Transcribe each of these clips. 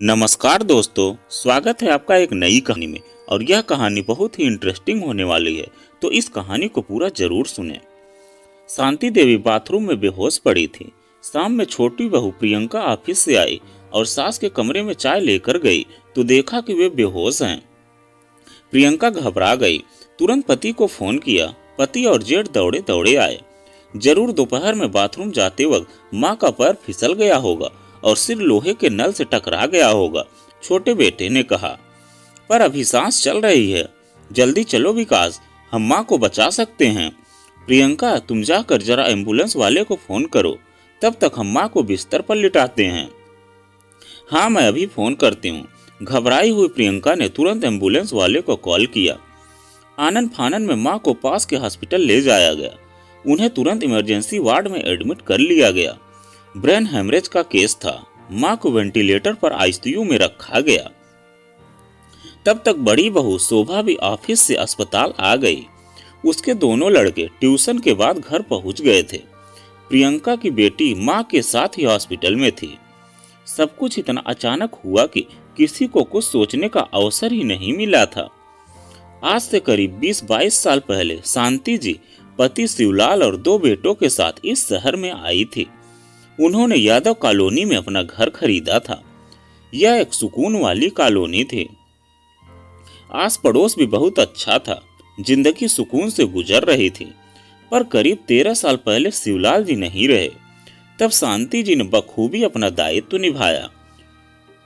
नमस्कार दोस्तों, स्वागत है आपका एक नई कहानी में। और यह कहानी बहुत ही इंटरेस्टिंग होने वाली है, तो इस कहानी को पूरा जरूर सुनें। शांति देवी बाथरूम में बेहोश पड़ी थी। शाम में छोटी बहू प्रियंका ऑफिस से आई और सास के कमरे में चाय लेकर गई तो देखा कि वे बेहोश हैं। प्रियंका घबरा गई, तुरंत पति को फोन किया। पति और जेठ दौड़े दौड़े आए। जरूर दोपहर में बाथरूम जाते वक्त माँ का पैर फिसल गया होगा और सिर लोहे के नल से टकरा गया होगा, छोटे बेटे ने कहा। पर अभी सांस चल रही है, जल्दी चलो विकास, हम माँ को बचा सकते हैं। प्रियंका, तुम जाकर जरा एम्बुलेंस वाले को फोन करो, तब तक हम माँ को बिस्तर पर लिटाते हैं। हाँ, मैं अभी फोन करती हूँ। घबराई हुई प्रियंका ने तुरंत एम्बुलेंस वाले को कॉल किया। आनन फानन में माँ को पास के हॉस्पिटल ले जाया गया। उन्हें तुरंत इमरजेंसी वार्ड में एडमिट कर लिया गया। ब्रेन हेमरेज का केस था। माँ को वेंटिलेटर पर आईसीयू में रखा गया। तब तक बड़ी बहू शोभा भी ऑफिस से अस्पताल आ गई। उसके दोनों लड़के ट्यूशन के बाद घर पहुंच गए थे। प्रियंका की बेटी माँ के साथ ही हॉस्पिटल में थी। सब कुछ इतना अचानक हुआ कि किसी को कुछ सोचने का अवसर ही नहीं मिला था। आज से करीब 20-22 साल पहले शांति जी पति शिवलाल और 2 बेटों के साथ इस शहर में आई थी। उन्होंने यादव कॉलोनी में अपना घर खरीदा था। यह एक सुकून वाली कॉलोनी थी। आस पड़ोस भी बहुत अच्छा था। जिंदगी सुकून से गुजर रही थी। पर करीब 13 साल पहले शिवलाल जी नहीं रहे। तब शांति जी ने बखूबी अपना दायित्व निभाया।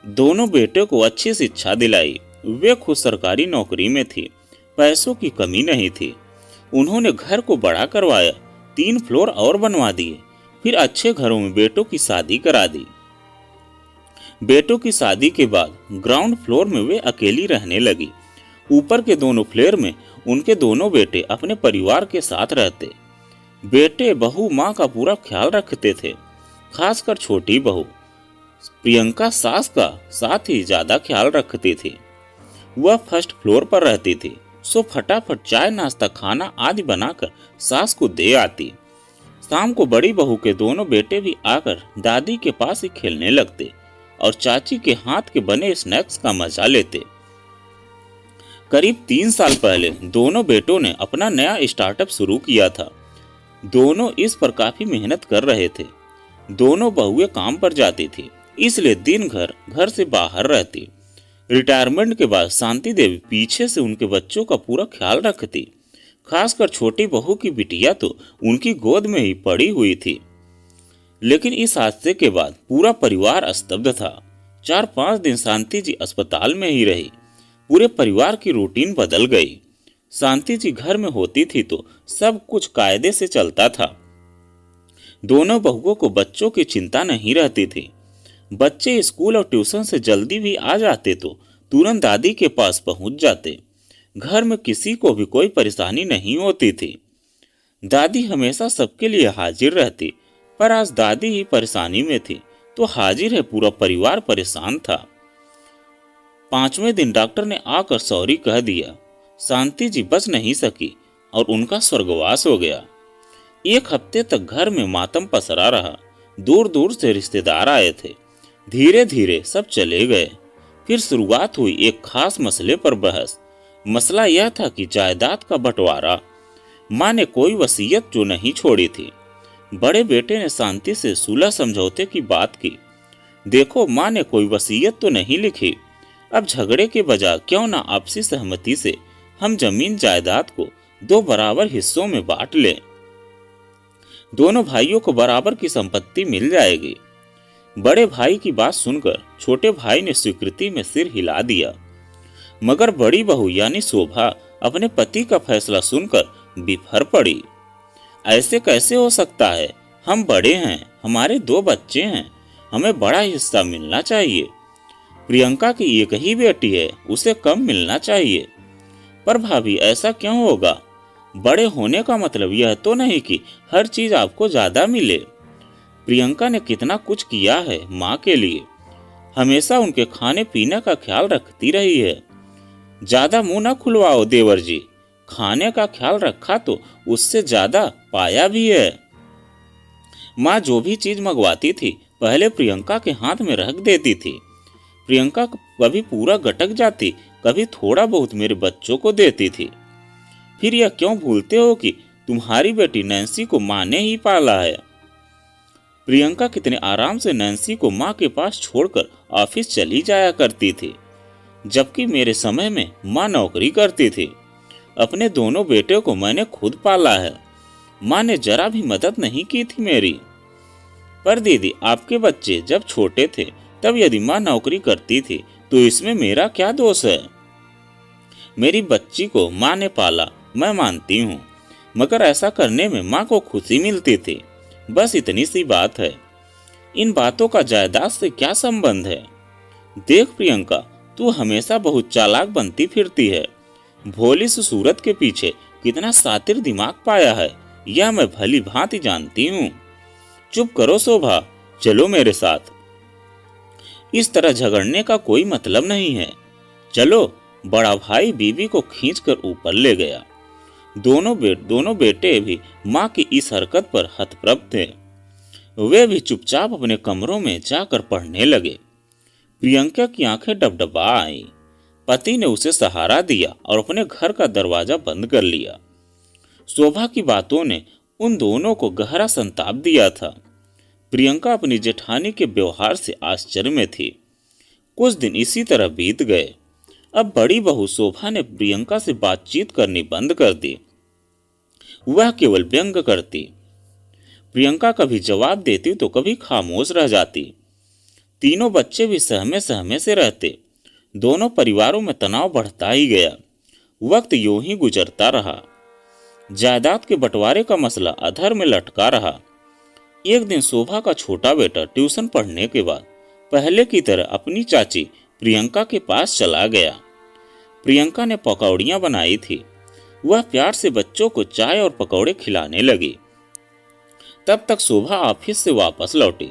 दोनों बेटे को अच्छी शिक्षा दिलाई। वे खुद सरकारी नौकरी में थी। पैसों की कमी नहीं थी। उन्होंने घर को बड़ा करवाया, 3 फ्लोर और बनवा दिए। फिर अच्छे घरों में बेटों की शादी करा दी। बेटों की शादी के बाद ग्राउंड फ्लोर में वे अकेली रहने लगी। ऊपर के दोनों फ्लोर में उनके दोनों बेटे अपने परिवार के साथ रहते। बेटे बहू माँ का पूरा ख्याल रखते थे, खासकर छोटी बहू प्रियंका सास का साथ ही ज्यादा ख्याल रखती थी। वह फर्स्ट फ्लोर पर रहती थी, सो फटाफट चाय नाश्ता खाना आदि बनाकर सास को दे आती। शाम को बड़ी बहू के दोनों बेटे भी आकर दादी के पास ही खेलने लगते और चाची के हाथ के बने स्नैक्स का मजा लेते। करीब 3 साल पहले दोनों बेटों ने अपना नया स्टार्टअप शुरू किया था। दोनों इस पर काफी मेहनत कर रहे थे। दोनों बहुएं काम पर जाती थी, इसलिए दिन घर से बाहर रहती। रिटायरमेंट के बाद शांति देवी पीछे से उनके बच्चों का पूरा ख्याल रखती। खासकर छोटी बहू की बिटिया तो उनकी गोद में ही पड़ी हुई थी। लेकिन इस हादसे के बाद पूरा परिवार स्तब्ध था। 4-5 दिन शांति जी अस्पताल में ही रही। पूरे परिवार की रूटीन बदल गई। शांति जी घर में होती थी तो सब कुछ कायदे से चलता था। दोनों बहुओं को बच्चों की चिंता नहीं रहती थी। बच्चे स्कूल और ट्यूशन से जल्दी भी आ जाते तो तुरंत दादी के पास पहुंच जाते। घर में किसी को भी कोई परेशानी नहीं होती थी। दादी हमेशा सबके लिए हाजिर रहती। पर आज दादी ही परेशानी में थी तो हाजिर है पूरा परिवार परेशान था। 5वें दिन डॉक्टर ने आकर सॉरी कह दिया। शांति जी बच नहीं सकी और उनका स्वर्गवास हो गया। 1 हफ्ते तक घर में मातम पसरा रहा। दूर दूर से रिश्तेदार आए थे। धीरे धीरे सब चले गए। फिर शुरुआत हुई एक खास मसले पर बहस। मसला यह था कि जायदाद का बंटवारा। माँ ने कोई वसीयत जो नहीं छोड़ी थी। बड़े बेटे ने शांति से सुलह समझौते की बात की। देखो, माँ ने कोई वसीयत तो नहीं लिखी। अब झगड़े के बजाय क्यों ना आपसी सहमति से हम जमीन जायदाद को 2 बराबर हिस्सों में बांट लें। दोनों भाइयों को बराबर की संपत्ति मिल जाएगी। बड़े भाई की बात सुनकर छोटे भाई ने स्वीकृति में सिर हिला दिया। मगर बड़ी बहू यानी शोभा अपने पति का फैसला सुनकर बिफर पड़ी। ऐसे कैसे हो सकता है? हम बड़े हैं, हमारे 2 बच्चे हैं, हमें बड़ा हिस्सा मिलना चाहिए। प्रियंका की एक ही बेटी है, उसे कम मिलना चाहिए। पर भाभी, ऐसा क्यों होगा? बड़े होने का मतलब यह तो नहीं कि हर चीज आपको ज्यादा मिले। प्रियंका ने कितना कुछ किया है माँ के लिए। हमेशा उनके खाने पीने का ख्याल रखती रही है। ज्यादा मुंह न खुलवाओ देवर जी। खाने का ख्याल रखा तो उससे ज्यादा पाया भी है। माँ जो भी चीज मंगवाती थी पहले प्रियंका के हाथ में रख देती थी। प्रियंका कभी पूरा गटक जाती, कभी थोड़ा बहुत मेरे बच्चों को देती थी। फिर यह क्यों भूलते हो कि तुम्हारी बेटी नैन्सी को माँ ने ही पाला है। प्रियंका कितने आराम से नैन्सी को माँ के पास छोड़कर ऑफिस चली जाया करती थी, जबकि मेरे समय में माँ नौकरी करती थी। अपने दोनों बेटे को मैंने खुद पाला है, माँ ने जरा भी मदद नहीं की थी मेरी। पर दीदी, आपके बच्चे जब छोटे थे तब यदि माँ नौकरी करती थी तो इसमें मेरा क्या दोष है। मेरी बच्ची को माँ ने पाला, मैं मानती हूँ, मगर ऐसा करने में माँ को खुशी मिलती थी, बस इतनी सी बात है। इन बातों का जायदाद से क्या संबंध है। देख प्रियंका, तू हमेशा बहुत चालाक बनती फिरती है। भोली सी सूरत के पीछे कितना शातिर दिमाग पाया है, यह मैं भली भांति जानती हूँ। चुप करो शोभा, चलो मेरे साथ। इस तरह झगड़ने का कोई मतलब नहीं है। चलो। बड़ा भाई बीवी को खींचकर ऊपर ले गया। दोनों बेटे भी माँ की इस हरकत पर हतप्रभ थे। वे भी चुपचाप अपने कमरों में जाकर पढ़ने लगे। प्रियंका की आंखें डबडबा आईं। पति ने उसे सहारा दिया और अपने घर का दरवाजा बंद कर लिया। शोभा की बातों ने उन दोनों को गहरा संताप दिया था। प्रियंका अपनी जेठानी के व्यवहार से आश्चर्य में थी। कुछ दिन इसी तरह बीत गए। अब बड़ी बहू शोभा ने प्रियंका से बातचीत करनी बंद कर दी। वह केवल व्यंग करती। प्रियंका कभी जवाब देती तो कभी खामोश रह जाती। तीनों बच्चे भी सहमे सहमे से रहते। दोनों परिवारों में तनाव बढ़ता ही गया। वक्त यूं ही गुजरता रहा। जायदाद के बंटवारे का मसला अधर में लटका रहा। एक दिन शोभा का छोटा बेटा ट्यूशन पढ़ने के बाद पहले की तरह अपनी चाची प्रियंका के पास चला गया। प्रियंका ने पकौड़ियाँ बनाई थी। वह प्यार से बच्चों को चाय और पकौड़े खिलाने लगी। तब तक शोभा ऑफिस से वापस लौटी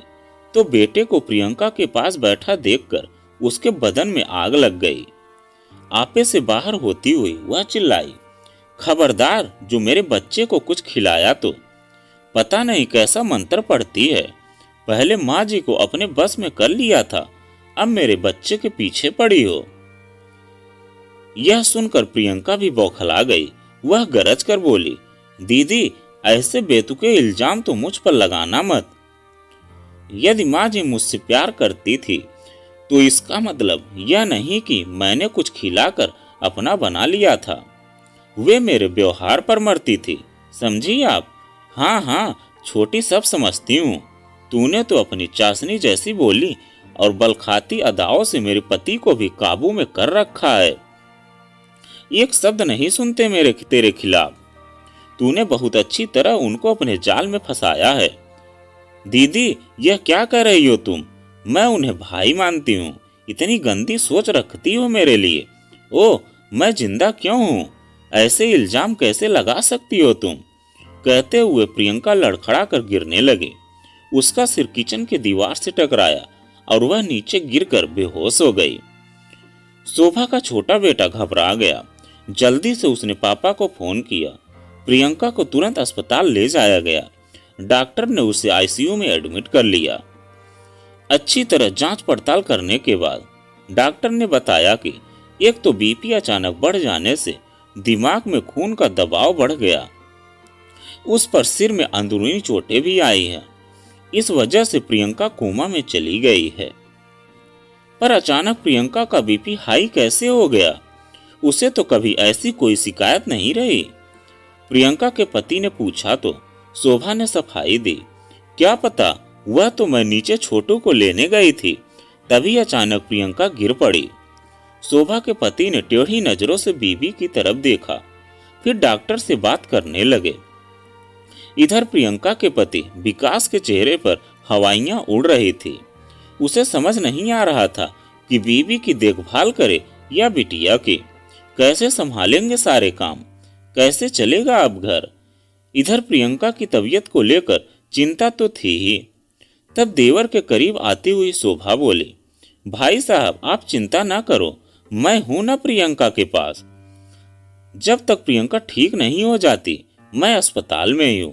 तो बेटे को प्रियंका के पास बैठा देखकर उसके बदन में आग लग गई। आपे से बाहर होती हुई वह चिल्लाई, खबरदार, जो मेरे बच्चे को कुछ खिलाया तो। पता नहीं कैसा मंत्र पढ़ती है। पहले माँ जी को अपने बस में कर लिया था, अब मेरे बच्चे के पीछे पड़ी हो। यह सुनकर प्रियंका भी बौखला गई। वह गरज कर बोली, दीदी, ऐसे बेतुके इल्जाम तो मुझ पर लगाना मत। यदि माँ जी मुझसे प्यार करती थी तो इसका मतलब यह नहीं कि मैंने कुछ खिलाकर अपना बना लिया था। वे मेरे व्यवहार पर मरती थी, समझी आप। हाँ हाँ, छोटी सब समझती हूँ। तूने तो अपनी चाशनी जैसी बोली और बलखाती अदाओं से मेरे पति को भी काबू में कर रखा है। एक शब्द नहीं सुनते तेरे खिलाफ। तूने बहुत अच्छी तरह उनको अपने जाल में फंसाया है। दीदी, यह क्या कर रही हो तुम। मैं उन्हें भाई मानती हूँ, इतनी गंदी सोच रखती हो मेरे लिए। ओह, मैं जिंदा क्यों हूँ, ऐसे इल्जाम कैसे लगा सकती हो तुम। कहते हुए प्रियंका लड़खड़ा कर गिरने लगी। उसका सिर किचन के दीवार से टकराया और वह नीचे गिरकर बेहोश हो गई। शोभा का छोटा बेटा घबरा गया। जल्दी से उसने पापा को फोन किया। प्रियंका को तुरंत अस्पताल ले जाया गया। डॉक्टर ने उसे आईसीयू में एडमिट कर लिया। अच्छी तरह जांच पड़ताल करने के बाद डॉक्टर ने बताया कि एक तो बीपी अचानक बढ़ जाने से दिमाग में खून का दबाव बढ़ गया। उस पर सिर में अंदरूनी चोटें भी आई हैं। इस वजह से प्रियंका कोमा में चली गई है। पर अचानक प्रियंका का बीपी हाई कैसे हो गया। उसे तो कभी ऐसी कोई शिकायत नहीं रही। प्रियंका के पति ने पूछा तो शोभा ने सफाई दी, क्या पता, वह तो मैं नीचे छोटू को लेने गई थी, तभी अचानक प्रियंका गिर पड़ी। शोभा के पति ने टेढ़ी नजरों से बीवी की तरफ देखा, फिर डॉक्टर से बात करने लगे। इधर प्रियंका के पति विकास के चेहरे पर हवाइयां उड़ रही थी। उसे समझ नहीं आ रहा था कि बीवी की देखभाल करे या बिटिया की। कैसे संभालेंगे सारे काम, कैसे चलेगा अब घर। इधर प्रियंका की तबीयत को लेकर चिंता तो थी ही। तब देवर के करीब आती हुई शोभा बोली, भाई साहब, आप चिंता ना करो, मैं हूं ना प्रियंका के पास। जब तक प्रियंका ठीक नहीं हो जाती मैं अस्पताल में ही हूं।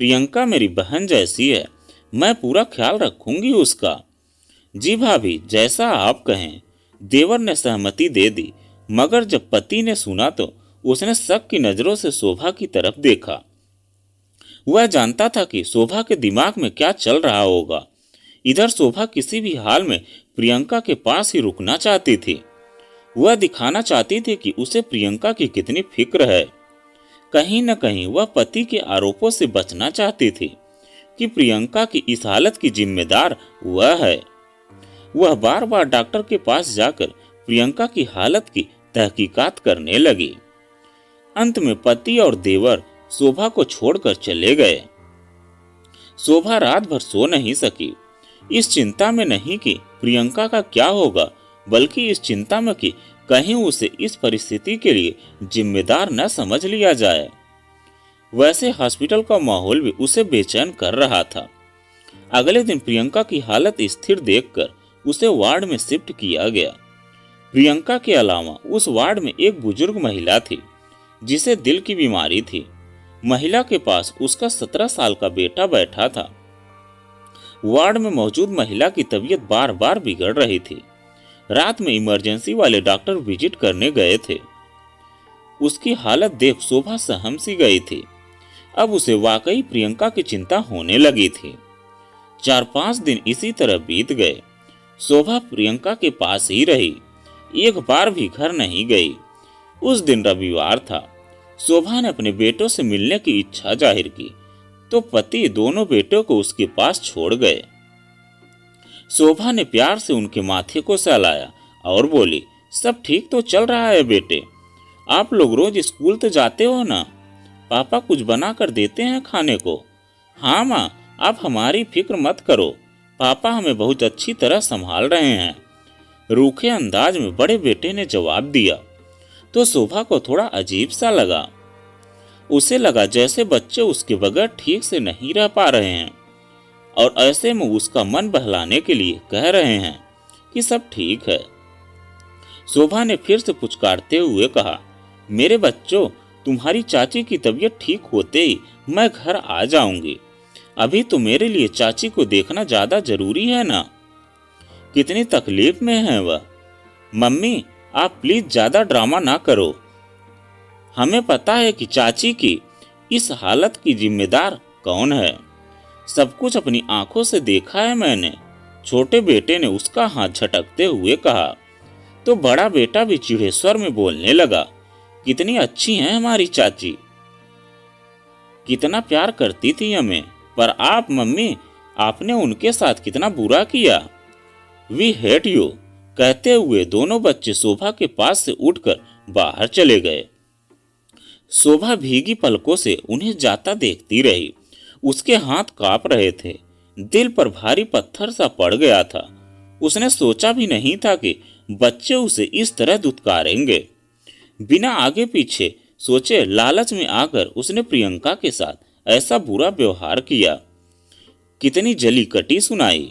प्रियंका मेरी बहन जैसी है, मैं पूरा ख्याल रखूंगी उसका। जी भाभी, जैसा आप कहें। देवर ने सहमति दे दी, मगर जब पति ने सुना तो उसने शक की नजरों से शोभा की तरफ देखा। वह जानता था कि शोभा के दिमाग में क्या चल रहा होगा। इधर शोभा किसी भी हाल में प्रियंका के पास ही रुकना चाहती थी। वह दिखाना चाहती थी कि उसे प्रियंका की कितनी फिक्र है। कहीं न कहीं वह पति के आरोपों से बचना चाहती थी कि प्रियंका की इस हालत की जिम्मेदार वह है। वह बार बार डॉक्टर के पास जाकर प्रियंका की हालत की तहकीकात करने लगी। अंत में पति और देवर शोभा को छोड़कर चले गए। शोभा रात भर सो नहीं सकी, इस चिंता में नहीं कि प्रियंका का क्या होगा, बल्कि इस चिंता में कि कहीं उसे इस परिस्थिति के लिए जिम्मेदार न समझ लिया जाए। वैसे हॉस्पिटल का माहौल भी उसे बेचैन कर रहा था। अगले दिन प्रियंका की हालत स्थिर देखकर उसे वार्ड में शिफ्ट किया गया। प्रियंका के अलावा उस वार्ड में एक बुजुर्ग महिला थी जिसे दिल की बीमारी थी। महिला के पास उसका 17 साल का बेटा बैठा था। वार्ड में मौजूद महिला की तबीयत बार बार बिगड़ रही थी। रात में इमरजेंसी वाले डॉक्टर विजिट करने गए थे। उसकी हालत देख शोभा सहम सी गई थी। अब उसे वाकई प्रियंका की चिंता होने लगी थी। 4-5 दिन इसी तरह बीत गए। शोभा प्रियंका के पास ही रही, एक बार भी घर नहीं गई। उस दिन रविवार था। शोभा ने अपने बेटों से मिलने की इच्छा जाहिर की तो पति दोनों बेटों को उसके पास छोड़ गए। शोभा ने प्यार से उनके माथे को सहलाया और बोली, सब ठीक तो चल रहा है बेटे? आप लोग रोज स्कूल तो जाते हो ना? पापा कुछ बना कर देते हैं खाने को। हाँ माँ, आप हमारी फिक्र मत करो, पापा हमें बहुत अच्छी तरह संभाल रहे हैं, रूखे अंदाज में बड़े बेटे ने जवाब दिया। तो शोभा को थोड़ा अजीब सा लगा। उसे लगा जैसे बच्चे उसके बगैर ठीक से नहीं रह पा रहे हैं और ऐसे में उसका मन बहलाने के लिए कह रहे हैं कि सब ठीक है। शोभा ने फिर से पुचकारते हुए कहा, मेरे बच्चों, तुम्हारी चाची की तबीयत ठीक होते ही मैं घर आ जाऊंगी। अभी तो मेरे लिए चाची को देखना ज्यादा जरूरी है ना। कितनी तकलीफ में है वह। मम्मी, आप प्लीज ज्यादा ड्रामा ना करो। हमें पता है कि चाची की इस हालत की जिम्मेदार कौन है। सब कुछ अपनी आंखों से देखा है मैंने। छोटे बेटे ने उसका हाथ झटकते हुए कहा। तो बड़ा बेटा भी चिढ़े स्वर में बोलने लगा, कितनी अच्छी हैं हमारी चाची, कितना प्यार करती थी हमें, पर आप मम्मी, आपने उनके साथ कितना बुरा किया। We hate you. कहते हुए दोनों बच्चे शोभा के पास से उठकर बाहर चले गए। शोभा भीगी पलकों से उन्हें जाता देखती रही। उसके हाथ कांप रहे थे, दिल पर भारी पत्थर सा पड़ गया था। उसने सोचा भी नहीं था कि बच्चे उसे इस तरह दुत्कारेंगे। बिना आगे पीछे सोचे लालच में आकर उसने प्रियंका के साथ ऐसा बुरा व्यवहार किया। कितनी जली कटी सुनाई।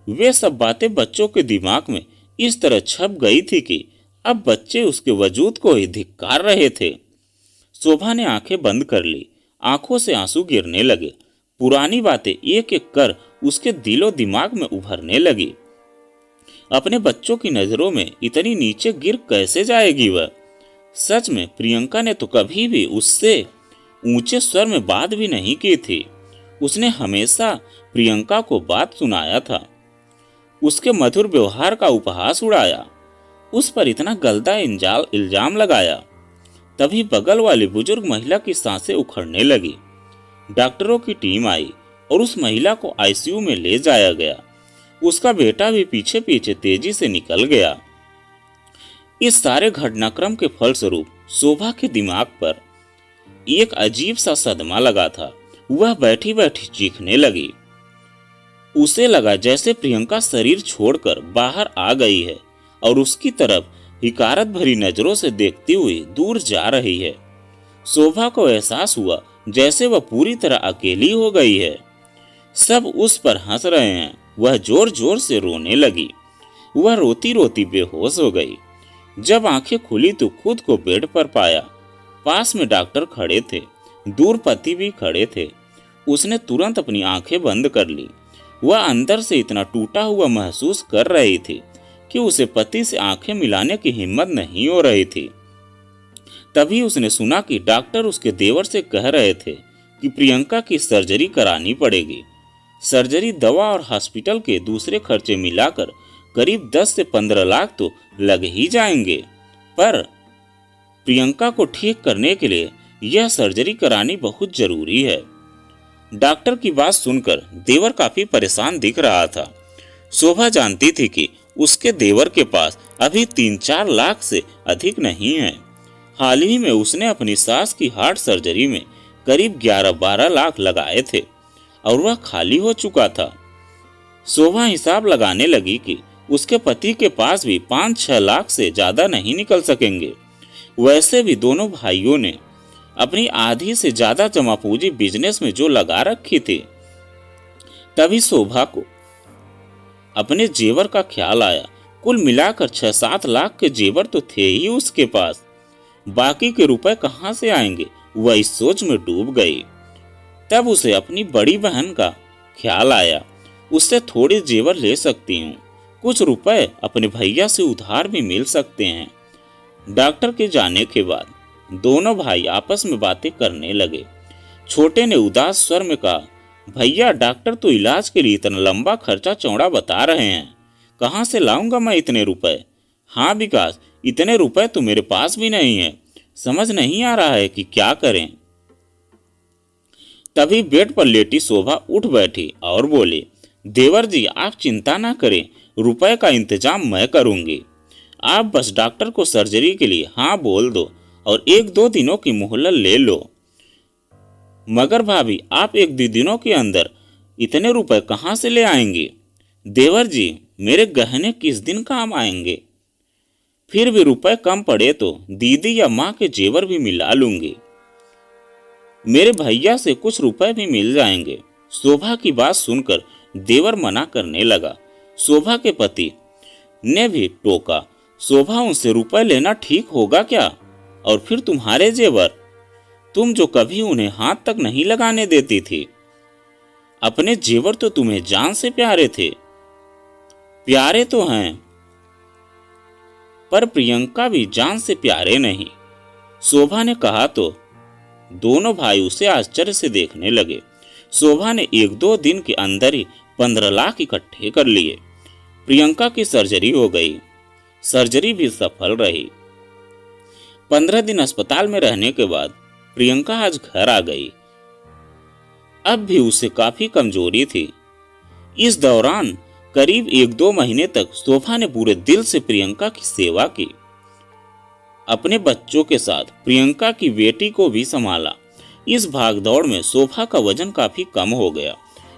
वे सब बातें बच्चों के दिमाग में इस तरह छप गई थी कि अब बच्चे उसके वजूद को ही धिक्कार रहे थे। शोभा ने आंखें बंद कर ली, आंखों से आंसू गिरने लगे। पुरानी बातें एक एक कर उसके दिलो दिमाग में उभरने लगी। अपने बच्चों की नजरों में इतनी नीचे गिर कैसे जाएगी वह? सच में प्रियंका ने तो कभी भी उससे ऊंचे स्वर में बात भी नहीं की थी। उसने हमेशा प्रियंका को बात सुनाया था, उसके मधुर व्यवहार का उपहास उड़ाया, उस पर इतना गलदा इल्जाम लगाया। तभी बगल वाली बुजुर्ग महिला की सांसें उखड़ने लगी। डॉक्टरों की टीम आई और उस महिला को आईसीयू में ले जाया गया। उसका बेटा भी पीछे पीछे तेजी से निकल गया। इस सारे घटनाक्रम के फलस्वरूप शोभा के दिमाग पर एक अजीब सा सदमा लगा था। वह बैठी बैठी चीखने लगी। उसे लगा जैसे प्रियंका शरीर छोड़कर बाहर आ गई है और उसकी तरफ हिकारत भरी नजरों से देखती हुई दूर जा रही है। शोभा को एहसास हुआ जैसे वह पूरी तरह अकेली हो गई है। सब उस पर हंस रहे हैं। वह जोर जोर से रोने लगी। वह रोती रोती बेहोश हो गई। जब आंखें खुली तो खुद को बेड पर पाया। पास में डॉक्टर खड़े थे, दूर पति भी खड़े थे। उसने तुरंत अपनी आंखें बंद कर ली। वह अंदर से इतना टूटा हुआ महसूस कर रही थी कि उसे पति से आंखें मिलाने की हिम्मत नहीं हो रही थी। तभी उसने सुना कि डॉक्टर उसके देवर से कह रहे थे कि प्रियंका की सर्जरी करानी पड़ेगी। सर्जरी, दवा और हॉस्पिटल के दूसरे खर्चे मिलाकर करीब 10 से 15 लाख तो लग ही जाएंगे, पर प्रियंका को ठीक करने के लिए यह सर्जरी करानी बहुत जरूरी है। डॉक्टर की बात सुनकर देवर काफी परेशान दिख रहा था। शोभा जानती थी कि उसके देवर के पास अभी 3-4 लाख से अधिक नहीं है। हाल ही में उसने अपनी सास की हार्ट सर्जरी में करीब 11-12 लाख लगाए थे और वह खाली हो चुका था। शोभा हिसाब लगाने लगी कि उसके पति के पास भी 5-6 लाख से ज्यादा नहीं निकल सकेंगे। वैसे भी दोनों भाइयों ने अपनी आधी से ज्यादा जमा पूंजी बिजनेस में जो लगा रखी थी। तभी शोभा को अपने जेवर का ख्याल आया। कुल मिलाकर 6-7 लाख के जेवर तो थे ही उसके पास, बाकी के रुपए कहां से आएंगे, वह इस सोच में डूब गई। तब उसे अपनी बड़ी बहन का ख्याल आया। उससे थोड़े जेवर ले सकती हूँ, कुछ रुपए अपने भैया से उधार भी मिल सकते हैं। डॉक्टर के जाने के बाद दोनों भाई आपस में बातें करने लगे। छोटे ने उदास स्वर में कहा, भैया डॉक्टर तो इलाज के लिए इतना लंबा खर्चा चौड़ा बता रहे हैं, कहाँ से लाऊंगा मैं इतने रुपए। हाँ विकास, इतने रुपए तो मेरे पास भी नहीं है, समझ नहीं आ रहा है कि क्या करें। तभी बेड पर लेटी शोभा उठ बैठी और बोली, देवर जी आप चिंता ना करें, रुपए का इंतजाम मैं करूंगी। आप बस डॉक्टर को सर्जरी के लिए हाँ बोल दो और 1-2 दिनों की मोहलत ले लो। मगर भाभी आप 1-2 दिनों के अंदर इतने रुपए कहाँ से ले आएंगे? देवर जी मेरे गहने किस दिन काम आएंगे? फिर भी रुपए कम पड़े तो दीदी या माँ के जेवर भी मिला लूंगी, मेरे भैया से कुछ रुपए भी मिल जाएंगे। शोभा की बात सुनकर देवर मना करने लगा। शोभा के पति ने भी टोका, शोभा उनसे रुपए लेना ठीक होगा क्या? और फिर तुम्हारे जेवर, तुम जो कभी उन्हें हाथ तक नहीं लगाने देती थी। अपने जेवर तो तुम्हें जान से प्यारे थे। प्यारे तो हैं, पर प्रियंका भी जान से प्यारे नहीं, शोभा ने कहा तो दोनों भाई उसे आश्चर्य से देखने लगे। शोभा ने 1-2 दिन के अंदर ही 15 लाख इकट्ठे कर लिए। प्रियंका की सर्जरी हो गई। सर्जरी भी सफल रही। 15 दिन अस्पताल में रहने के बाद प्रियंका आज घर आ गई। अब भी उसे काफी कमजोरी थी। इस दौरान करीब 1-2 महीने तक शोभा ने पूरे दिल से प्रियंका की सेवा की। अपने बच्चों के साथ प्रियंका की बेटी को भी संभाला। इस भागदौड़ में शोभा का वजन काफी कम हो गया।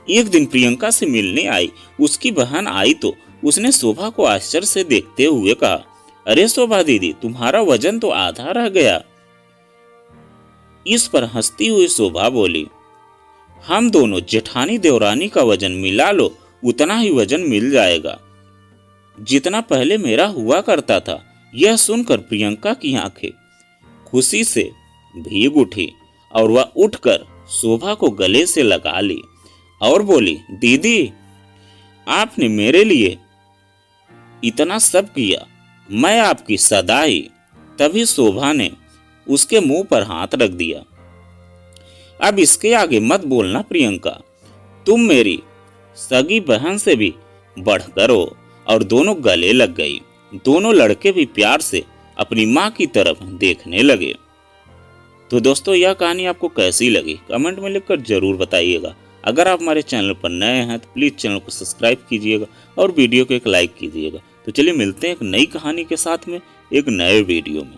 एक दिन प्रियंका से मिलने आई उसकी बहन आई तो उसने शोभा को आश्चर्य से देखते हुए कहा, अरे शोभा दीदी तुम्हारा वजन तो आधा रह गया। इस पर हंसती हुई शोभा बोली, हम दोनों जेठानी देवरानी का वजन मिला लो उतना ही वजन मिल जाएगा जितना पहले मेरा हुआ करता था। यह सुनकर प्रियंका की आंखें खुशी से भीग उठी और वह उठकर शोभा को गले से लगा ली और बोली, दीदी आपने मेरे लिए इतना सब किया, मैं आपकी सदा ही। तभी शोभा ने उसके मुंह पर हाथ रख दिया। अब इसके आगे मत बोलना प्रियंका, तुम मेरी सगी बहन से भी बढ़कर हो। और दोनों गले लग गई। दोनों लड़के भी प्यार से अपनी माँ की तरफ देखने लगे। तो दोस्तों यह कहानी आपको कैसी लगी कमेंट में लिखकर जरूर बताइएगा। अगर आप हमारे चैनल पर नए हैं तो प्लीज चैनल को सब्सक्राइब कीजिएगा और वीडियो को एक लाइक कीजिएगा। तो चलिए मिलते हैं एक नई कहानी के साथ में एक नए वीडियो में।